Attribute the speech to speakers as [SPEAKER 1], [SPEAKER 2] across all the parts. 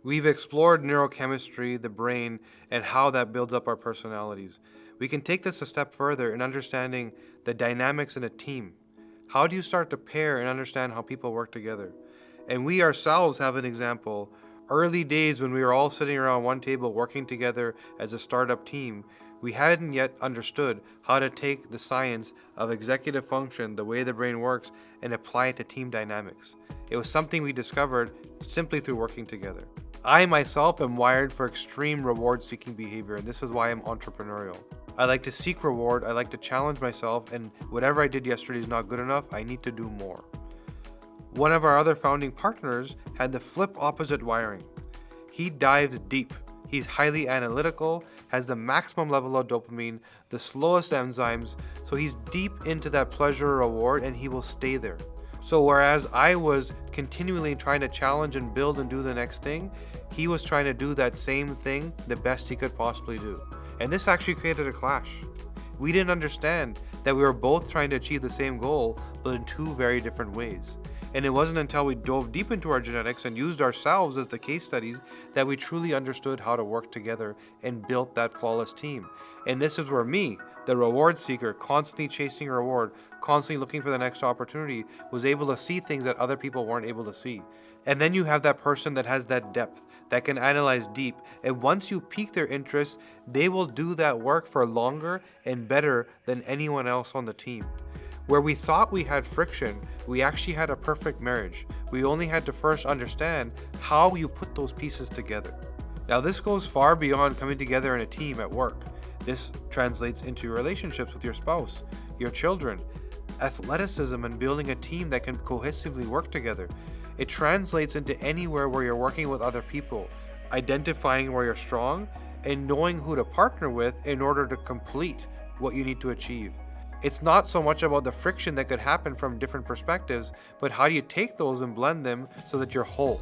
[SPEAKER 1] We've explored neurochemistry, the brain, and how that builds up our personalities. We can take this a step further in understanding the dynamics in a team. How do you start to pair and understand how people work together? And we ourselves have an example. Early days when we were all sitting around one table working together as a startup team, we hadn't yet understood how to take the science of executive function, the way the brain works, and apply it to team dynamics. It was something we discovered simply through working together. I myself am wired for extreme reward seeking behavior, and this is why I'm entrepreneurial. I like to seek reward, I like to challenge myself, and whatever I did yesterday is not good enough, I need to do more. One of our other founding partners had the flip opposite wiring. He dives deep. He's highly analytical, has the maximum level of dopamine, the slowest enzymes, so he's deep into that pleasure reward and he will stay there. So whereas I was continually trying to challenge and build and do the next thing, he was trying to do that same thing the best he could possibly do. And this actually created a clash. We didn't understand that we were both trying to achieve the same goal, but in two very different ways. And it wasn't until we dove deep into our genetics and used ourselves as the case studies that we truly understood how to work together and built that flawless team. And this is where me, the reward seeker, constantly chasing a reward, constantly looking for the next opportunity, was able to see things that other people weren't able to see. And then you have that person that has that depth, that can analyze deep, and once you pique their interest, they will do that work for longer and better than anyone else on the team. Where we thought we had friction, we actually had a perfect marriage. We only had to first understand how you put those pieces together. Now, this goes far beyond coming together in a team at work. This translates into your relationships with your spouse, your children, athleticism, and building a team that can cohesively work together. It translates into anywhere where you're working with other people, identifying where you're strong, and knowing who to partner with in order to complete what you need to achieve. It's not so much about the friction that could happen from different perspectives, but how do you take those and blend them so that you're whole?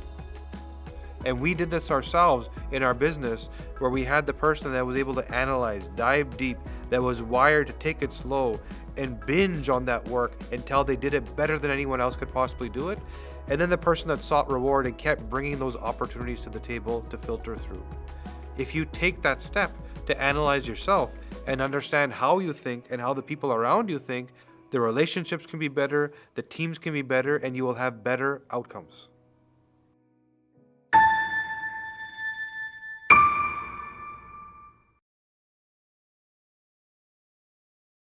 [SPEAKER 1] And we did this ourselves in our business, where we had the person that was able to analyze, dive deep, that was wired to take it slow and binge on that work until they did it better than anyone else could possibly do it. And then the person that sought reward and kept bringing those opportunities to the table to filter through. If you take that step to analyze yourself and understand how you think and how the people around you think, the relationships can be better, the teams can be better, and you will have better outcomes.